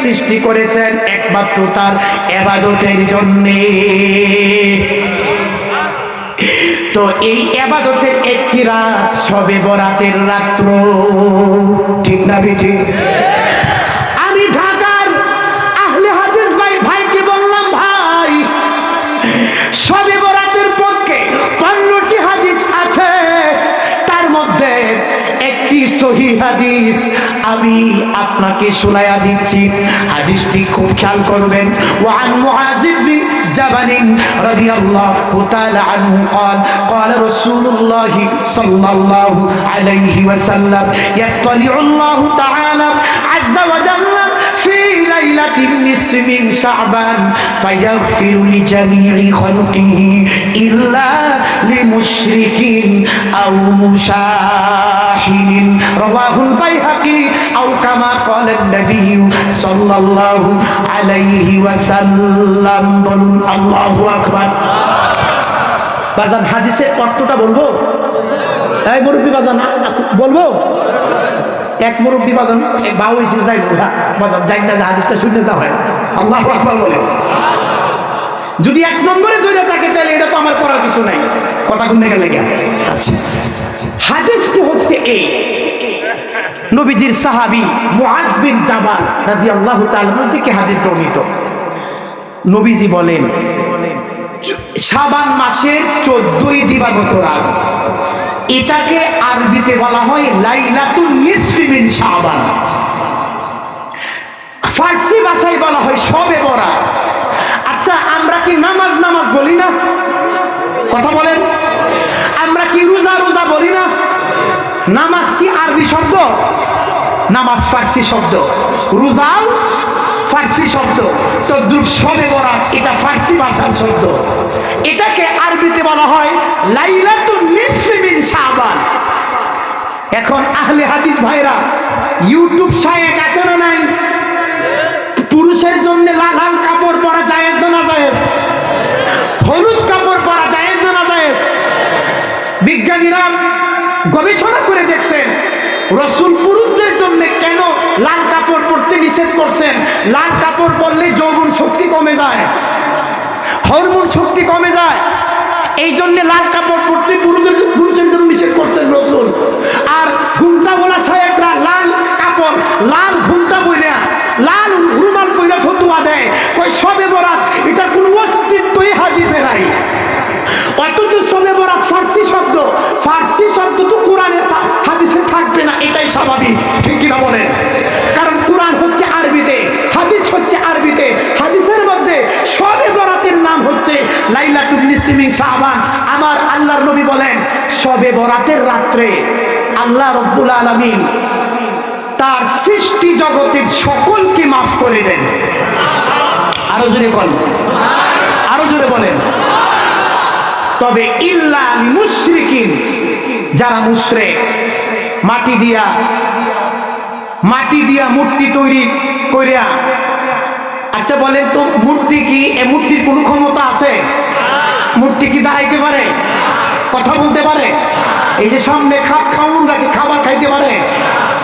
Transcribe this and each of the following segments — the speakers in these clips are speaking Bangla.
সৃষ্টি করেছেন একমাত্র তার ইবাদতের জন্য। তো এই ইবাদতের একটি রাত শবে বরাতের রাত্র, ঠিক না ঠিক? আমি ঢাকার আহলে হাদিস ভাইকে বললাম, ভাই শবে বরাতের পক্ষে 15টি হাদিস আছে, তার মধ্যে একটি সহিহ হাদিস আমি আপনাকে শোনায়া দিচ্ছি। হাদিসটি খুব খেয়াল করবেন। ওয়ান মুআয ইবনে জাবাল রাদিয়াল্লাহু তাআলা আনহু قال قال رسول الله صلى الله عليه وسلم يطلع الله تعالى عز وجل في ليلة النصف من شعبان فيغفر لجميع خلقه إلا لمشرك أو مشاحن رواه البيهقي أو كما قال النبي صلى الله عليه وسلم বলুন আল্লাহু আকবার। বাজান হাদিসের অর্থটা বলবো? এই মুরব্বী বাজান বলবো? এক মুরব্বী বাজান বাউ এসে যাই বাজান যাই না, হাদিসটা শুনতে যা হয় আল্লাহু আকবার বলে। যদি এক নম্বরে ধরে থাকে তাহলে এটা তো আমার করার কিছু নাই, কথা কোন দিকে লেগে। আচ্ছা, হাদিসটি হচ্ছে এই, নবীজির সাহাবী মুআয বিন জাবাল রাদিয়াল্লাহু তাআলা থেকে হাদিস বর্ণিত। নবীজি বলেন শাবান মাসের 14ই দিবাগত রাত, এটাকে আরবিতে বলা হয় লাইলাতুন নিসফি মিন শাবান, ফার্সি ভাষায় বলা হয় শবে বরাত। আচ্ছা, আমরা কি নামাজ বলি না? কথা বলেন। আমরা কি রোজা বলি না? নামাজ কি আরবি শব্দ? নামাজ ফার্সি শব্দ, রোজাও ফার্সি শব্দ, তদ্রুপ শবে বরাত এটা ফার্সি ভাষার শব্দ। এটাকে আরবিতে বলা হয় লাইলাতুন নিসফি মিন শাবান। এখন আহলে হাদিস ভাইরা, ইউটিউব শায়েক আছে না নাই? পুরুষের জন্য লাল কাপড় পরা জায়েজ না জায়েজ? হলুদ কাপড় পরা জায়েজ না জায়েজ? বিজ্ঞানীরা গবেষণা করে দেখছেন রাসূল পুরুষদের জন্য কেন লাল কাপড় পরতে নিষেধ করছেন। লাল কাপড় পরলে যৌবন শক্তি কমে যায়, হরমোন শক্তি কমে যায়, এই জন্য লাল কাপড় পরতে পুরুষের জন্য নিষেধ করছেন রাসূল। আর ঘুমটা বলা শায়েকরা লাল কাপড়, লাল ঘুমটা বইলা, লাল রুমাল বইলা ফতোয়া দেয়, কই শবে বরাত এটার কোনো অস্তিত্বই হাদিসে নাই। অথচ শবে বরাত ফার্সি শব্দ, ফার্সি শব্দ তো কোরআনে হাদিসে থাকবে না, এটাই স্বাভাবিক, ঠিক কিনা বলেন? কারণ কোরআন হচ্ছে আরবিতে, হাদিস হচ্ছে আরবিতে। হাদিসের মধ্যে শবে বরাতের নাম হচ্ছে লাইলাতুন নিসফি মিন শাবান। আমার আল্লাহর নবী বলেন শবে বরাতের রাত্রে আল্লাহ রাব্বুল আলামিন তার সৃষ্টি জগতের সকলকে মাফ করে দেন। আরো জোরে বলেন, আরো জোরে বলেন। তবে ইল্লা লিল মুশরিকিন, যারা মুশরিক, মাটি দিয়া মূর্তি তৈরি কইরা। আচ্ছা বলেন তো, মূর্তি কি, এ মূর্তির কোনো ক্ষমতা আছে? মূর্তি কি দাঁড়াইতে পারে? কথা বলতে পারে? এই যে সামনে খাউন রাখে, খাবার খাইতে পারে?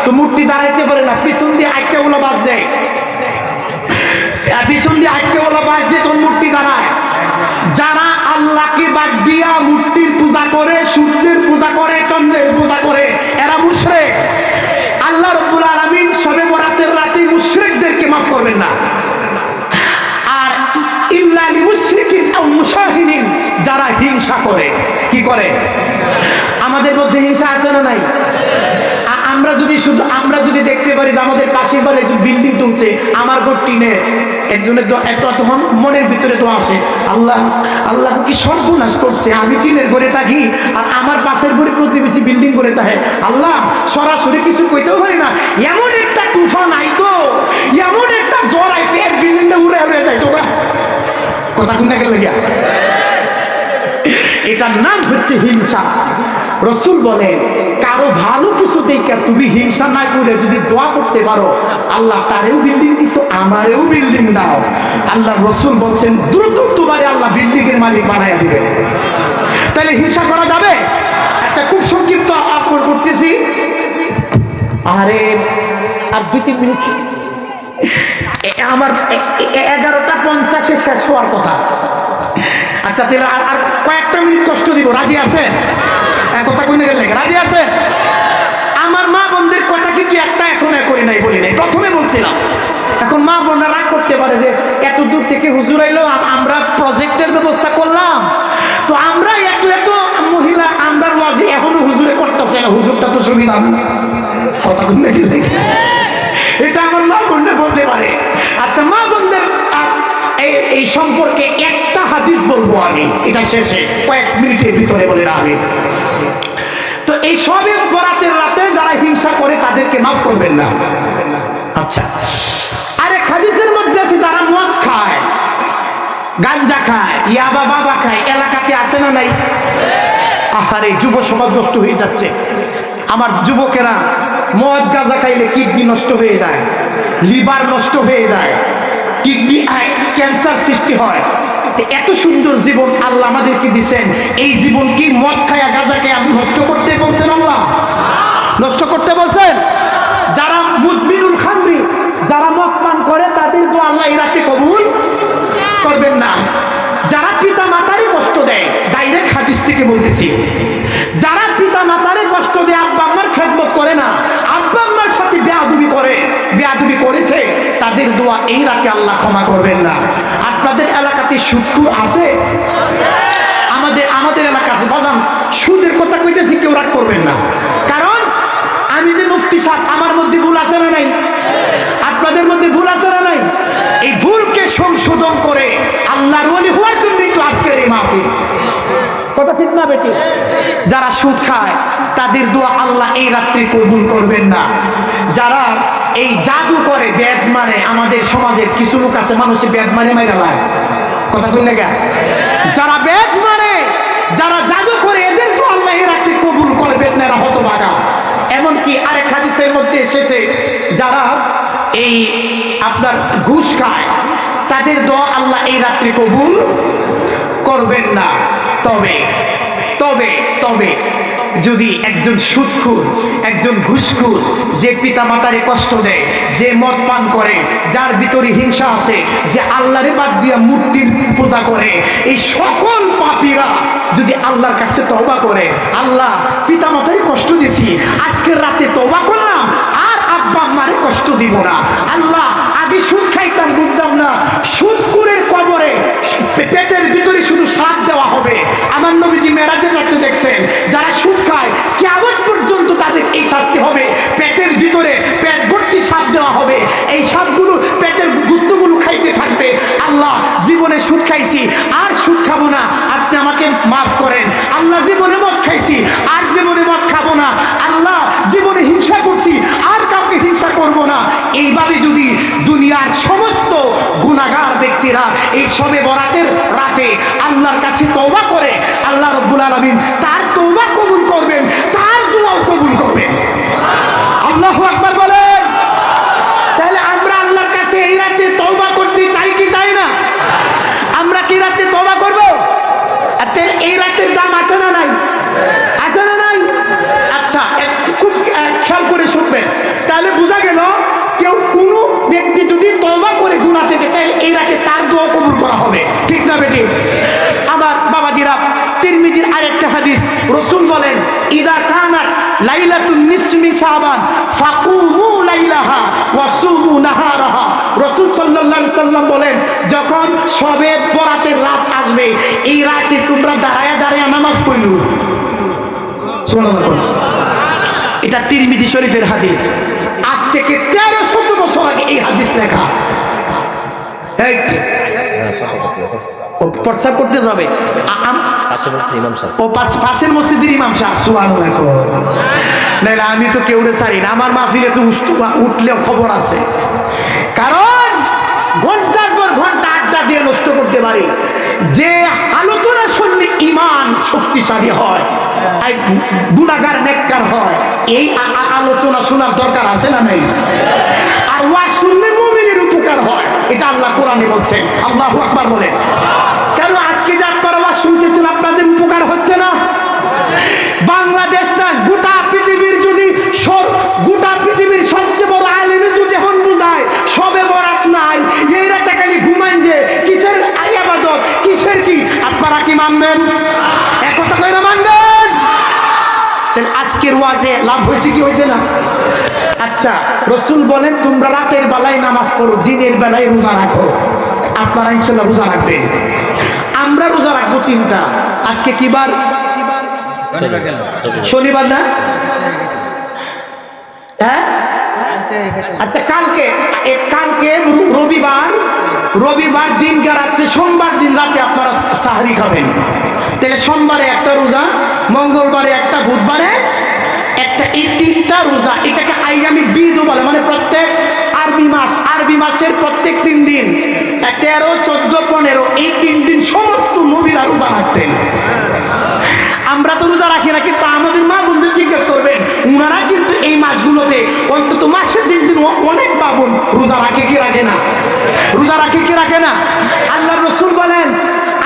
তো মূর্তি দাঁড়াইতে পারে না। পিছন দিয়ে আটকে ওলা বাস দেয়, পিছন দিয়ে আটকে ওলা বাস দিয়ে তোর মূর্তি দাঁড়ায়। যারা আল্লাহকে বাদ দিয়া মূর্তির পূজা করে, সূর্যের পূজা করে, চন্দ্রের পূজা করে, এরা মুশরিক। আল্লাহ রাব্বুল আলামিন শবে বরাতের রাতে মুশরিকদেরকে মাফ করবেন না। আর ইল্লা লিল মুশরিকিন আও মুশাহিনিন, যারা হিংসা করে। কি করে? আমাদের মধ্যে হিংসা আছে না নাই? আমরা যদি দেখতে পারি আমাদের পাশের বাড়ি একজন বিল্ডিং তুলছে, আমার ঘর টিনে, একজনের তখন মনের ভিতরে তো আসে, আল্লাহ কি সর্বনাশ করছে, আমি টিনের ঘরে থাকি আর আমার পাশের ঘরে প্রতিবেশী বিল্ডিং করে থাকে। আল্লাহ সরাসরি কিছু কইতেও পারি না, এমন একটা তুফান আইতো, এমন একটা জ্বর আইতো, এক বিল্ডিংটা উড়ে হয়ে যাইতো। কথা কোন দিকে লাগিয়া? এটার নাম হচ্ছে হিংসা। রাসূল বলেন কারো ভালো কিছু দেখে তুমি হিংসা না করে যদি দোয়া করতে পারো, আল্লাহ তারেও বিল্ডিং দিছো, আমারেও বিল্ডিং দাও। আল্লাহ রাসূল বলছেন দ্রুত তোমারে আল্লাহ বিল্ডিং এর মালিক বানায়া দিবে। তাহলে হিংসা করা যাবে? আচ্ছা, খুব সংক্ষিপ্ত আপলোড করতেছি, আরে আর 2-3 মিনিট। আমার 11:50 শেষ হওয়ার কথা। আচ্ছা তাহলে আর কয়েকটা মিনিট কষ্ট দিব, রাজি আছেন? কথা কইনে গেলে রাজি আছেন? আমার মা বোনদের কথা কি একটা এখন করি নাই বলি নাই, প্রথমে বলছিলাম। এখন মা বোনরা রাগ করতে পারে যে এত দূর থেকে হুজুর আইলো, আমরা প্রজেক্টের ব্যবস্থা করলাম, তো আমরা এত এত মহিলা আমরা ওয়াজি এখনো হুজুরে করতেছে না, হুজুরটা তো সুবিধা না। কথা কইনে গেলে এটা আমার মা বোনরা বলতে পারে। আচ্ছা মা বোনদের এই সম্পর্কে একটা হাদিস বলবো আমি, এটা শেষে কয়েক মিনিটের ভিতরে বলে আমি। তো এই সবে বরাতের রাতে যারা হিংসা করে তাদেরকে মাফ করবেন না। আচ্ছা আরেক হাদিসের মধ্যে আছে যারা মদ খায়, গাঞ্জা খায়, ইয়াবা বাবা খায়, এলাকাতে আসে না নাই? আহারে যুব সমাজ নষ্ট হয়ে যাচ্ছে। আমার যুবকেরা মদ গাঁজা খাইলে কিডনি নষ্ট হয়ে যায়, লিভার নষ্ট হয়ে যায়, কিডনি ক্যান্সার সৃষ্টি হয়। এত সুন্দর জীবন আল্লাহ আমাদেরকে দিচ্ছেন, এই জীবন কি মদ খায়া গাঁজা খায়া নষ্ট করতে বলছেন? আল্লাহ নষ্ট করতে বলছেন? যারা মুদমিনুল খামরি, যারা মদ পান করে তাদের তো আল্লাহ এই রাতে কবুল করবেন না। যারা পিতা মাতারই কষ্ট দেয়, ডাইরেক্ট হাদিস থেকে বলতেছি, যারা পিতা মাতারে কষ্ট দেয়, আব্বা আম্মার খেদমত করে না, আব্বা আম্মার সাথে বেয়াদবি করেছে, তাদের দোয়া এই রাতে আল্লাহ ক্ষমা করবেন না। আপনাদের এলাকাতে সুদখোর আছে? আমাদের এলাকা আছে বাজান। সুদের কথা কইতেছি, কেউ রাগ করবেন না, কারণ আমি যে মুফতি সাহেব, আমার মধ্যে ভুল আছে না নাই? আপনাদের মধ্যে ভুল আছে না নাই? এই ভুলকে সংশোধন করে আল্লাহর ওলি হওয়ার জন্যই তো আজকের এই মাহফিল। কথা ঠিক না বেটি? যারা সুদ খায় তাদের দোয়া আল্লাহ এই রাত্রি কবুল করবেন না। যারা এই জাদু করে, বেদ মানে, আমাদের সমাজের কিছু লোক আছে মানুষের বেদ মানে মাইরা লায়। কথা কইলে গা? যারা বেদ মানে, যারা জাদু করে, এদের তো আল্লাহ এই রাত্রি কবুল করবেন না, এরা হতভাগা। এমনকি আরেক হাদিসের মধ্যে এসেছে যারা এই আপনার ঘুষ খায় তাদের দোয়া আল্লাহ এই রাত্রি কবুল করবেন না। তবে তবে তবে যদি একজন সুদখোর, একজন ঘুষখোর, যে পিতা মাতারে কষ্ট দেয়, যে মদ পান করে, যার ভিতরে হিংসা আছে, যে আল্লাহরে বাদ দিয়া মূর্তির পূজা করে, এই সকল পাপীরা যদি আল্লাহর কাছে তওবা করে, আল্লাহ পিতা মাতারে কষ্ট দিছি, আজকের রাতে তওবা করলাম, আর আব্বা আম্মারে কষ্ট দিব না। আল্লাহ আগে সুদ খাইতাম, বুঝতাম না, সুদখোরের কবরে পেটের ভিতরে শুধু সাপ দেওয়া হবে। আমার নবীজি মেরাজের রাতে দেখছেন, যারা সুদ খায় কিয়ামত পর্যন্ত তাদের এই শাস্তি হবে, পেটের ভিতরে পেট ভর্তি সাপ দেওয়া হবে, এই সাপগুলো পেটের গুস্তগুলো খাইতে থাকবে। আল্লাহ জীবনে সুদ খাইছি, আর সুদ খাবো না, আপনি আমাকে মাফ করেন। আল্লাহ জীবনে মদ খাইছি, আর জীবনে মদ খাবো না। আল্লাহ জীবনে হিংসা করছি, আর কাউকে হিংসা করব না। এইভাবে যদি দুনিয়ার সমস্ত গুনাহগার ব্যক্তিরা এই শবে বরাতের রাতে আল্লাহর কাছে তওবা করে, আল্লাহ রাব্বুল আলামিন তার তওবা কবুল করবেন, তার দোয়াও কবুল করবেন। আল্লাহু আকবার বলেন। তাহলে আমরা আল্লাহর কাছে এই রাতে তওবা করতে চাই কি চাই না? আমরা কি রাতে তওবা করব? আর এই রাতের দাম আছে না নাই? আছে না নাই? আচ্ছা খুব খেয়াল করে শুনবেন, তাহলে বোঝা গেল কেউ কোনো ব্যক্তি যদি তওবা করে গুনাহ থেকে, তাহলে এই রাতে তার দোয়া কবুল করা হবে। ঠিক না বেটি? আমার বাবাজিরা, তিরমিজির আরেকটা হাদিস, রাসূল বলেন, ইদা কানাত লাইলাতুন নিসমি শাবান ফাকুমু লাইলাহা ওয়া সুমু নাহারাহা। রাসূল সাল্লাল্লাহু আলাইহি সাল্লাম বলেন, যখন শবে বরাতের রাত আসবে, এই রাতে তোমরা দাঁড়ায়া দাঁড়ায়া নামাজ পড়ো। সুবহানাল্লাহ। এটা তিরমিজি শরীফের হাদিস। আজ থেকে 1300 বছর আগে এই হাদিস লেখা। প্রস্তাব করতে যাবে পাশের মসজিদের ইমাম সাহেব। সুবহানাল্লাহ। নাইলে আমি তো কেউরে ছাড়ি না, আমার মাহফিলে তো উঠলেও খবর আছে, কারণ ঘন্টার পর ঘন্টা আড্ডা দিয়ে নষ্ট করতে পারি। যে আলোচনা শুনলে ইমান শক্তিশালী হয়, গুনাহগার নেককার হয়, এই আলোচনা শোনার দরকার আছে না নাই? আর ওয়াজ শুনলে মুমিনের উপকার হয়, এটা আল্লাহ কোরআনে বলছেন। আল্লাহু আকবার বলেন। কেন আজকে যে আপনারা ওয়াজ শুনতেছেন, আপনাদের উপকার হচ্ছে না? বাংলাদেশ না, গোটা পৃথিবীর যদি গোটা পৃথিবীর সবচেয়ে বড় আলেমে যদি এখন বুঝায় শবে বরাত নাই, আজকের ওয়াজে লাভ হয়েছে কি হয়েছে না? আচ্ছা, রসুল বলেন তোমরা রাতের বেলায় নামাজ পড়ো, দিনের বেলায় রোজা রাখো। আপনারা ইনশাল্লাহ রোজা রাখবেন। আমরা রোজা রাখবো তিনটা। আজকে কি বার? শনিবার না? হ্যাঁ, আচ্ছা কালকে রবিবার দিন রাত্রে, সোমবার দিন রাতে আপনারা সাহরি খাবেন। তাহলে সোমবারে একটা রোজা, মঙ্গলবারে একটা, বুধবারে একটা, এই তিনটা রোজা। এটাকে আইয়ামি বিদও বলে, মানে প্রত্যেক আরবি মাসের প্রত্যেক 3 দিন, 13, 14, 15 এই 3 দিন সমস্ত নবীরা রোজা রাখতেন। আমরা তো রোজা রাখি না, কিন্তু আমাদের মা বোনদের জিজ্ঞেস করবেন, উনারা কিন্তু এই মাসগুলোতে অন্তত মাসের 3 দিন অনেক মা বোন রোজা রাখে কি রাখে না? রোজা রাখে কি রাখে না? আল্লাহর রাসূল বলেন,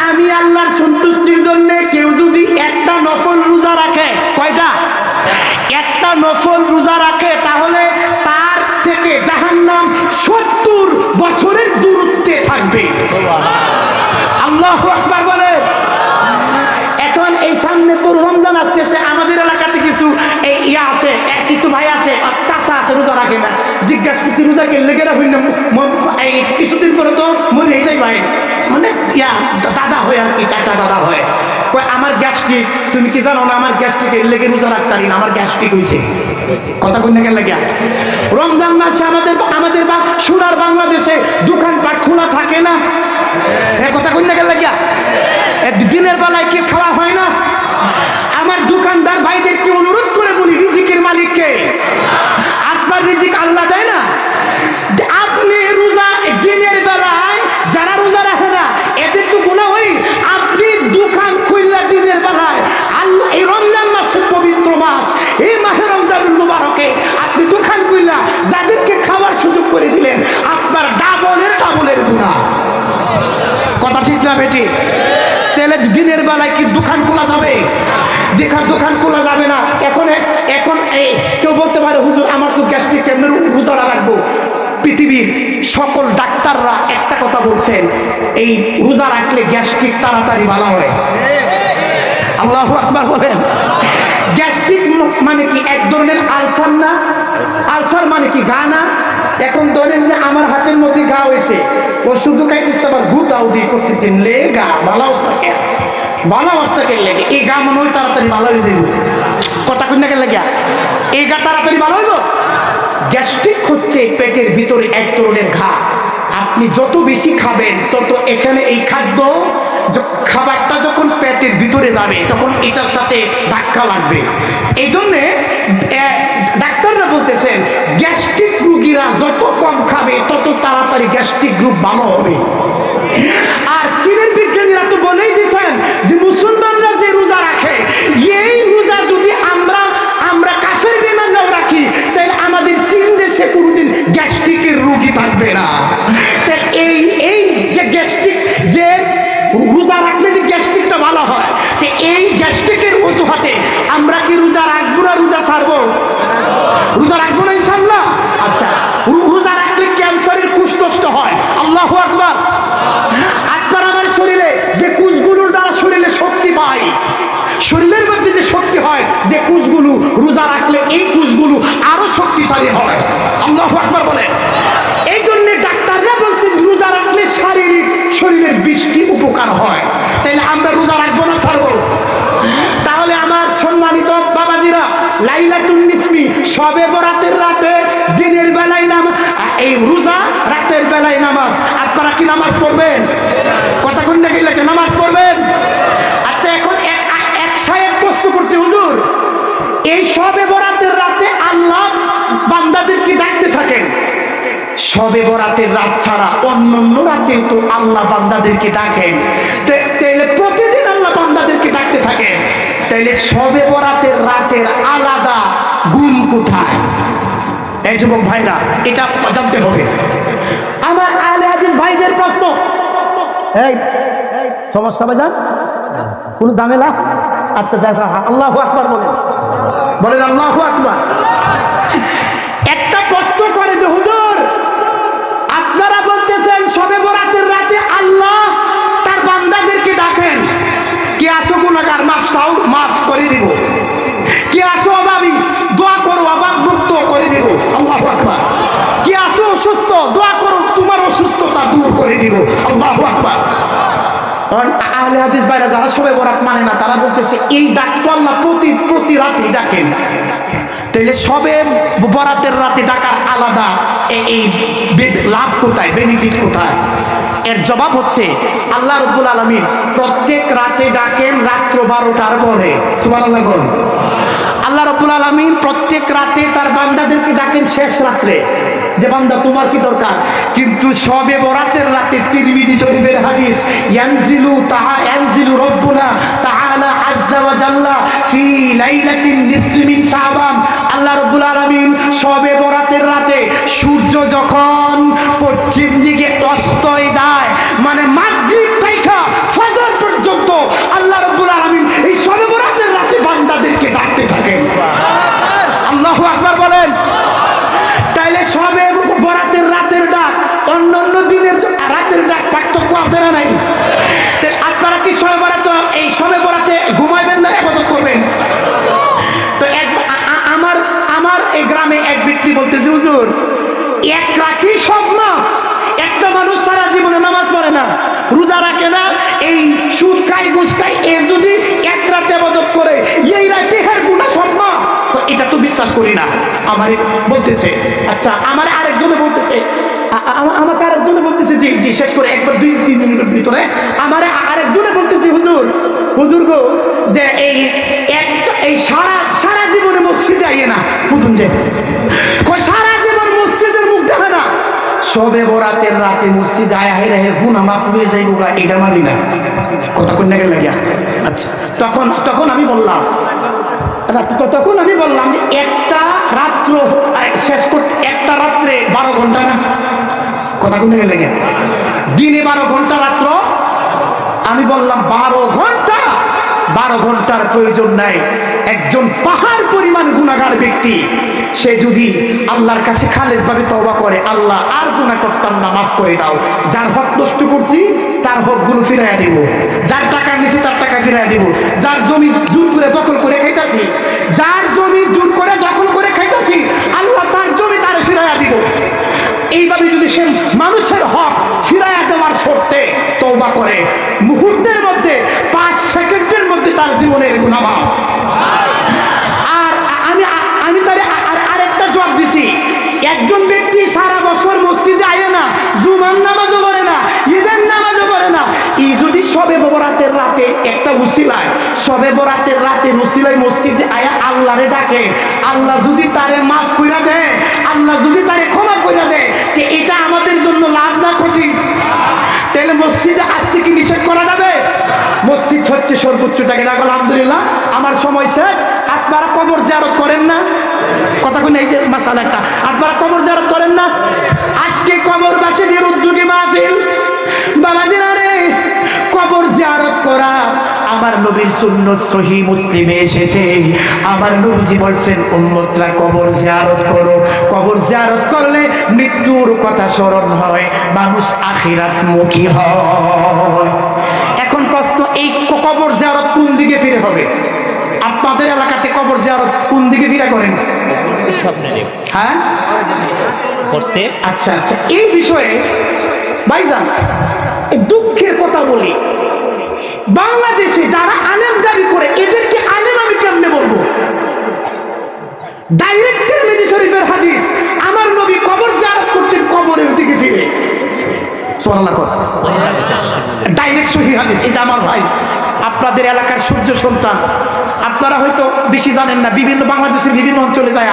আমি আল্লাহর সন্তুষ্টির জন্য কেউ যদি একটা নফল রোজা রাখে, কয়টা? একটা নফল রোজা রাখে, তাহলে তার থেকে জাহান্নাম 70 বছরের দূরত্বে থাকবে। আল্লাহু আকবার বলেন। এখন এই সামনে তো রমজান আসতেছে, আমাদের এলাকাতে কিছু আছে, কিছু ভাই আছে, চাচা আছে, রোজা রাখে না। জিজ্ঞাসা করছি রোজা কে লেগে রাখুন না, কিছুদিন পরে তো মরে যাই ভাই, মানে দাদা হয় আর কি, চাচা দাদা হয়। আমার গ্যাস্ট্রিক, তুমি কি জানো না আমার গ্যাস্ট্রিক এর লেগে রোজা রাখতারি না, আমার গ্যাস্ট্রিক হয়েছে। কথা কই না কেন লাগিয়া? রমজান মাসে আমাদের সোনার বাংলাদেশে দোকানপাট খোলা থাকে না, কথা কই না কেন লাগিয়া? দিনের বেলায় কি খাওয়া হয় না? আমার দোকানদার ভাইদেরকে অনুরোধ করে বলি, রিজিকের মালিককে, আপনার রিজিক আল্লাহ দেয় না? আপনি রোজা দিনের বেলায়, যারা রোজা রাখে না এদের তো গুনাহ হয়। আপনি দোকান খুললা দিনের বেলায়, আল্লাহ এই রমজান মাসের পবিত্র মাস, এই মাহে রমজানুল মুবারকে আপনি দোকান খুললা যাদেরকে খাওয়ার সুযোগ করে দিলেন, আপনার ডাবলের গুনাহ। কথা ঠিক না বেটি? তাহলে দিনের বেলায় কি দোকান খোলা যাবে? দোকান খোলা যাবে না। এখন কেউ বলতে পারে, হুজুর আমার তো গ্যাস্ট্রিক, কেমন রোজাটা রাখবো? পৃথিবীর সকল ডাক্তাররা একটা কথা বলছেন, এই রোজা রাখলে গ্যাস্ট্রিক তাড়াতাড়ি ভালো হয়। আল্লাহু আকবার বলেন। গ্যাস্ট্রিক মানে কি? এক ধরনের আলসার না? আলসার মানে কি? ঘা না? এখন ধরেন যে আমার হাতের মধ্যে ঘা হয়েছে, ও শুধু খাইতেছে, আবার গুতাও দিয়ে করতে তিনলে গা ভালো অবস্থাকে লেগে এই গা মনে হয় তাড়াতাড়ি ভালো হয়ে যাবে। কথা কই না কেন লাগিয়া? এই গা তাড়াতাড়ি ভালো হইব? গ্যাস্ট্রিক হচ্ছে পেটের ভিতরে এক ধরনের ঘা। আপনি যত বেশি খাবেন তত এখানে এই খাবারটা যখন পেটের ভিতরে যাবে তখন এটার সাথে ধাক্কা লাগবে। এই জন্যে ডাক্তাররা বলতেছেন, গ্যাস্ট্রিক রোগীরা যত কম খাবে তত তাড়াতাড়ি গ্যাস্ট্রিক রোগ ভালো হবে। আর চীনের বিজ্ঞানীরা তো বলেই দিয়েছেন যে মুসলমানরা যে রোজা রাখে, এই রোজা যদি আমরা কাফের বেঈমানরাও রাখি, তাহলে আমাদের চীন দেশে কোনোদিন গ্যাস্ট্রিকের রোগী থাকবে না। এই যে গ্যাস্ট্রিক, যে রোজা রাখলে যে গ্যাস্ট্রিকটা ভালো হয়, তো এই গ্যাস্ট্রিকের অজুহাতে আমরা কি রোজা রাখবো না রোজা ছাড়বো? রোজা রাখবো না ইনশাল্লাহ। আচ্ছা, রোজা রাখলে ক্যান্সারের কুশ নষ্ট হয়। আল্লাহু আকবার। আপনার আমার শরীরে যে কুশগুলোর দ্বারা শরীরে শক্তি পায়, শরীরের মধ্যে যে শক্তি হয়, যে কুশগুলো রোজা রাখলে এই কুশগুলো আরো শক্তিশালী হয়। আল্লাহু আকবার বলেন। এই জন্য ডাক্তাররা বলছেন রোজা রাখলে শরীরের 20টি উপকার হয়। তাইলে আমরা রোজা রাখবো না ছাড়বো? তাহলে আমার সম্মানিত বাবাজিরা, লাইলাতুন নিসফি, শবে বরাতের রাতে দিনের বেলায় নামাজ, এই রোজা রাতের বেলায় নামাজ। আপনারা কি নামাজ পড়বেন? কথা কোন নাকি লাগে নামাজ পড়বেন? আচ্ছা, এখন এক সাহেব প্রশ্ন করছে, হুজুর এই শবে বরাতের রাতে আল্লাহ বান্দাদেরকে ডাকতে থাকেন, শবে বরাতের রাত ছাড়া অন্যান্য রাতে তো আল্লাহ বান্দাদেরকে ডাকেন, তাইলে প্রতিদিন আল্লাহ বান্দাদেরকে ডাকতে থাকেন, তাইলে শবে বরাতের রাতের আলাদা গুণ কোথায়? এই যুবক ভাইরা, এটা জানতে হবে। আমার আহলে হাদিস ভাইদের প্রশ্ন, এই সমস্যা বাজান কোন ঝামেলা? আচ্ছা, আল্লাহু আকবার বলেন আল্লাহু আকবার। একটা প্রশ্ন করে যে হুজুর আপনারা বলতেছেন শবে বরাতের রাতে আল্লাহ তার বান্দাদেরকে ডাকেন, কি আসো গুনাহগার মাফ করে দিব, কি আসো দিব। আল্লাহু আকবার। আহলে হাদিস ভাইরা যারা শবে বরাত মানে না, তারা বলতেছে এই ডাক তো আল্লাহ প্রতি রাতেই ডাকেন, তাহলে শবে বরাতের রাতে ডাকার আলাদা এই লাভ কোথায়, বেনিফিট কোথায়? এর জবাব হচ্ছে আল্লাহ রাব্বুল আলামিন প্রত্যেক রাতে ডাকেন রাত্র 12টার পরে। সুবহানাল্লাহ। আল্লাহ রাব্বুল আলামিন প্রত্যেক রাতে তার বান্দাদেরকে ডাকেন শেষ রাত্রে, যে বান্দা তোমার কি দরকার। কিন্তু শবে বরাতের রাতে তিরমিজি শরীফের হাদিস, ইয়ানজিলু রাব্বুনা তাআলা আযজা ওয়া জাল্লা ফি লাইলাতিন নিসফি মিন শাবান। আল্লাহ রাব্বুল আলামিন শবে বরাতের রাতে সূর্য যখন পশ্চিম দিকে অস্ত হয়ে যায়, মানে মাগরিব থেকে ফজর পর্যন্ত আল্লাহ রাব্বুল আলামিন এই শবে বরাতের রাতে বান্দাদেরকে ডাকতে থাকেন। আল্লাহু আকবার বলেন। তাইলে শবে বরাতের রাতের ডাক অন্যান্য দিনের রাতের ডাক পার্থক্য আছে না নাই? আপনারা কি শবে বরাতে এই শবে বরাতে ঘুমাইবেন না ইবাদত করবেন? তো আমার এই গ্রামে এক ব্যক্তি বলতেছে, হুজুর এক রাতেই সব না, একটা মানুষ সারা জীবনে নামাজ পড়ে না, রোজা রাখে না, এই সুদ খায় ঘুষ খায়, এ যদি এক রাতে ইবাদত করে এই রাতে হের গুনাহ সব না। এটা তো বিশ্বাস করি না আমার বলতেছে। আচ্ছা, আমার আরেকজনে বলতেছে, আমাকে আরেকজনে বলতেছে, জি শেষ করে একবার 2-3 মিনিটের ভিতরে আমার আরেকজনে বলতেছে, হুজুর গো, যে এই সারা জীবনে মসজিদে আইয়ে না, বুঝুন যে সারা জীবন মসজিদের মুখ দেখে না, শবে বরাতের রাতে মসজিদে আয়া হে রে গুনাহ মাফ হয়ে যাইব, এটা মানি না। কথা কোন নাকি লাগিয়া। আচ্ছা, তখন আমি বললাম যে একটা রাত্র শেষ করতে একটা রাত্রে 12 ঘন্টা না? কথা কোন নাকি লাগিয়া। দিনে 12 ঘন্টা, রাত্র আমি বললাম 12 ঘন্টার প্রয়োজন নাই। একজন পাহাড় পরিমাণ গুনাহগার ব্যক্তি, সে যদি আল্লাহর কাছে খালেসভাবে তওবা করে, আল্লাহ আর গুনাহ করতাম না, মাফ করে দাও, যার হক নষ্ট করছি তার হকগুলো ফিরাইয়া দিব, যার টাকা নিছি তার টাকা ফিরাইয়া দিব, যার জমি জোর করে দখল করে খাইতাছি, যার জমি জোর করে দখল করে খাইতাছি, আল্লাহ তার জমি তার ফিরাইয়া দিব। এইভাবে যদি সে মানুষের হক ফিরাইয়া দেওয়ার শর্তে তওবা করে, মুহূর্তের মধ্যে 5 সেকেন্ডের মধ্যে তার জীবনের গুনাহ মাফ। আর আমি তার আরেকটা জবাব দিছি, একজন ব্যক্তি সারা বছর মসজিদে আয় না, জুমার নামাজও পড়ে না, ঈদের নামাজও পড়ে না, এই যদি শবে বরাতের রাতে একটা উসিলায়, শবে বরাতের রাতে উসিলায় মসজিদে আয়া আল্লাহরে ডাকে, আল্লাহ যদি তারে মাফ কইরা দেয়, আল্লাহ যদি তারে ক্ষমা কইরা দেয়, তে এটা আমাদের জন্য লাভ না ক্ষতি? তাহলে মসজিদে আসতে কি নিষেধ করা যাবে? মসজিদ হচ্ছে সর্বোচ্চ জায়গা। আলহামদুলিল্লাহ, আমার সময় শেষ। আপনারা কবর জিয়ারত করেন না? কথা কই, এই যে মাসালাটা, আপনারা কবর জিয়ারত করেন না? আজকে কবরবাসীদের উদ্যোগে মাহফিল। বাবাজিরা রে, কবর জিয়ারত করা আমার নবীর সুন্নাত, সহিহ মুসলিমে এসেছে। আমার নবীজি বলছেন, উম্মতরা কবর জিয়ারত করো। কবর জিয়ারত করলে মৃত্যুর কথা স্মরণ হয়, মানুষ আখিরাত মুখী হয়। এখন প্রশ্ন, এই কবর জিয়ারত কোন দিকে ফিরে হবে? আপনাদের এলাকাতে কবর জিয়ারত কোন দিকে ফিরে করেন? হ্যাঁ, আচ্ছা, এই বিষয়ে ভাইজান দুঃখের কথা বলি, বাংলাদেশে যারা আলেম দাবি করে, এদেরকে আলেম আমি কেমনে বলবো? ডাইরেক্ট তিরমিজি শরীফের হাদিস, আমার নবী কবর জিয়ারত করতেন কবরের দিকে ফিরে। সুবহানাল্লাহ। ডাইরেক্ট সহিহ হাদিস। এটা আমার ভাই, আপনাদের এলাকার সূর্য সন্তান, আপনারা হয়তো বেশি জানেন না, বিভিন্ন বাংলাদেশের বিভিন্ন অঞ্চলে যায়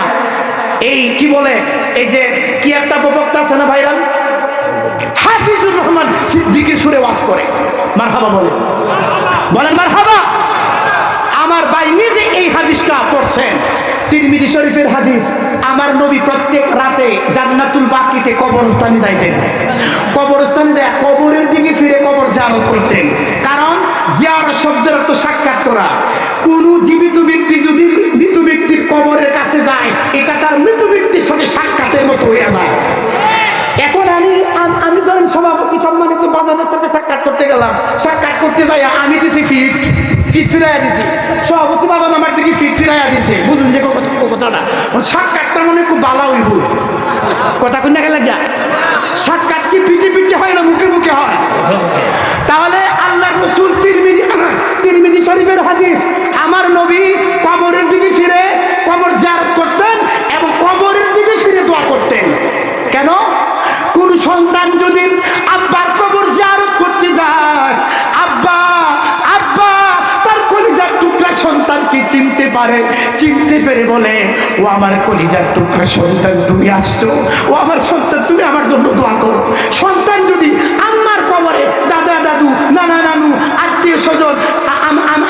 এই কি বলে, এই যে কি একটা বক্তা আছে না ভাইরাল, হাফিজুর রহমান সিদ্দিকীর সুরে ওয়াজ করে। মারহাবা বলেন মারহাবা। আমার ভাই নিজে এই হাদিসটা পড়ছেন, তিরমিজি শরীফের হাদিস। আমার নবী প্রত্যেক রাতে জান্নাতুল বাকিতে কবরস্থানে যাইতেন, কবরস্থানে যায় কবরের দিকে ফিরে কবর জিয়ারত করতেন। কারণ জিয়ারত শব্দের অর্থ সাক্ষাৎ করা। কোন জীবিত ব্যক্তি যদি মৃত ব্যক্তির কবরের কাছে যায়, এটা তার মৃত ব্যক্তির সাথে সাক্ষাতের মতো হয়ে যায়। এখন আমি ধরেন সভাপতি সম্মানিত বাজানের সাথে সাক্ষাৎ করতে গেলাম, সাক্ষাৎ করতে যাই আমি দিছি ফিট ফিরাইয়া দিছি, সভাপতি বাজান আমার দিকে ফিট ফিরাইয়া দিছে। বুঝুন যে কথাটা, সাক্ষাৎটা মনে খুব ভালো হইব। কথা কোন জায়গায় লাগিয়া, সাক্ষাৎ কি পিঠে হয় না মুখে মুখে মুখে হয়? তাহলে আল্লাহ রাসূল তিরমিজি শরীফের হাদিস, আমার নবী কবরের দিকে ফিরে কবর জিয়ারত করতেন এবং কবরের দিকে ফিরে দোয়া করতেন। কেন? কোন সন্তান যদি আব্বার কবর জিয়ারত করতে যায়, আব্বা আব্বা তার কলিজার টুকরা সন্তানকে চিনতে পারে, চিনতে পেরে বলে, ও আমার কলিজার টুকরা সন্তান তুমি আসছো, ও আমার সন্তান তুমি আমার জন্য দোয়া করো। সন্তান যদি আম্মার কবরে দাদা দাদু নানা নানু আত্মীয় স্বজন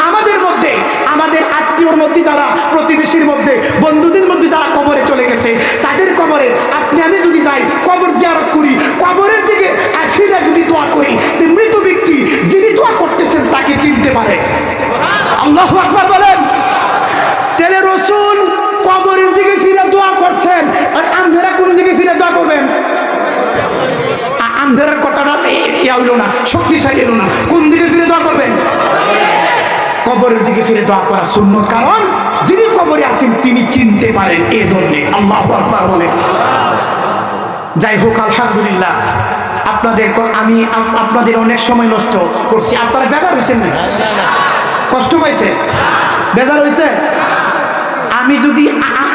আমাদের মধ্যে, আমাদের আত্মীয়র মধ্যে যারা, প্রতিবেশীর মধ্যে, বন্ধুদের মধ্যে যারা কবরে চলে গেছে, তাদের কবরে আপনি আমি যদি যাই, কবর জিয়ারত করি, কবরের দিকে আসিরা যদি দোয়া করি, মৃত ব্যক্তি যিনি দোয়া করতেছেন তাকে চিনতে পারে। আল্লাহু আকবার বলেন। তাহলে রাসূল কবরের দিকে ফিরে দোয়া করছেন, আর আমরা কোন দিকে ফিরে দোয়া করবেন? আন্ধারের কথাটা ইয়া হইল না, শক্তিশালী হইল না। কোন দিকে ফিরে দোয়া করবেন? কবরের দিকে ফিরে দোয়া করা সুন্নত, কারণ যিনি কবরে আছেন তিনি চিনতে পারেন, এই জন্য। আল্লাহু আকবার বলেন। যাই হোক, আলহামদুলিল্লাহ, আমি আপনাদের অনেক সময় নষ্ট করছি। আপনারা বেজার হয়েছেন না? কষ্ট পাইছে? বেজার হয়েছে? আমি যদি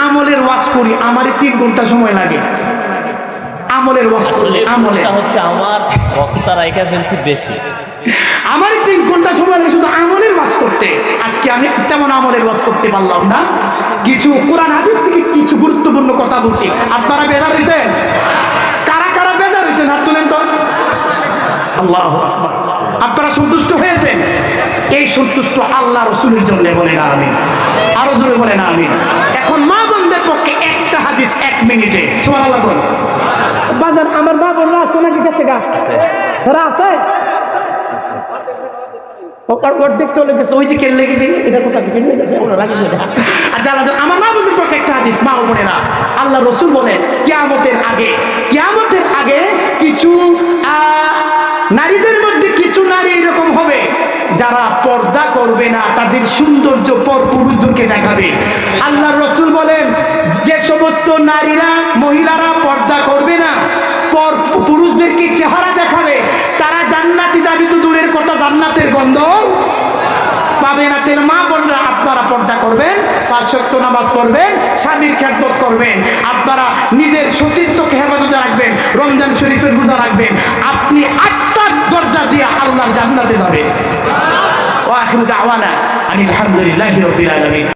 আমলের ওয়াজ করি, আমারই 3 ঘন্টা সময় লাগে। আমলের ওয়াজ করি, আমলের হচ্ছে আমার বক্তারা একা ফেলছি বেশি, আমারই 3 ঘন্টা সময় লাগে শুধু আমলের ওয়াজ করতে। আজকে আমি তেমন আমলের ওয়াজ করতে পারলাম না, কিছু কোরআন হাদিস থেকে কিছু গুরুত্বপূর্ণ কথা বলছি। আপনারা বেজার হয়েছেন? কারা কারা বেজার হয়েছেন হাত তুলেন তো। আল্লাহু আকবার। আপনারা সন্তুষ্ট হয়েছেন? এই সন্তুষ্ট আল্লাহ রাসূলের জন্য বলেন আমিন। আরো জোরে বলেন আমিন। এখন মা বোনদের পক্ষে একটা হাদিস 1 মিনিটে, সুবহানাল্লাহ বল। বাজার আমার মা বোনরা আছে নাকি? কাছে গা ওরা আছে, অর্ধেক চলে গেছে, ওই যে কেলে গেছে, এটা কোথা থেকে গেছে ওরা লাগে। আচ্ছা, আমার মা বোনদের পক্ষে একটা হাদিস, মা বোনেরা, আল্লাহ রাসূল বলেন কিয়ামতের আগে কিছু নারীদের মধ্যে কিছু নারী এরকম হবে যারা পর্দা করবে না, তাদের সৌন্দর্য পর পুরুষদেরকে দেখাবে। আল্লাহ রাসূল বলেন, যে সমস্ত নারীরা, মহিলারা পর্দা করবে না, পর পুরুষদেরকে চেহারা দেখাবে, তারা জান্নাতে যাবে তো দূরের কথা, জান্নাতের গন্ধ পাবে না। তেল মা বোনরা, আপনারা পর্দা করবেন, 5 ওয়াক্ত নামাজ পড়বেন, স্বামীর খেদমত করবেন, আপনারা নিজের সতীত্বকে হেফাজতে রাখবেন, রমজান শরীফের রোজা রাখবেন, আপনি 8টা দরজা দিয়ে আল্লাহর জান্নাতে যাবেন। ওয়া আখিরু দাওয়ানা আলহামদুলিল্লাহি রাব্বিল আলামিন।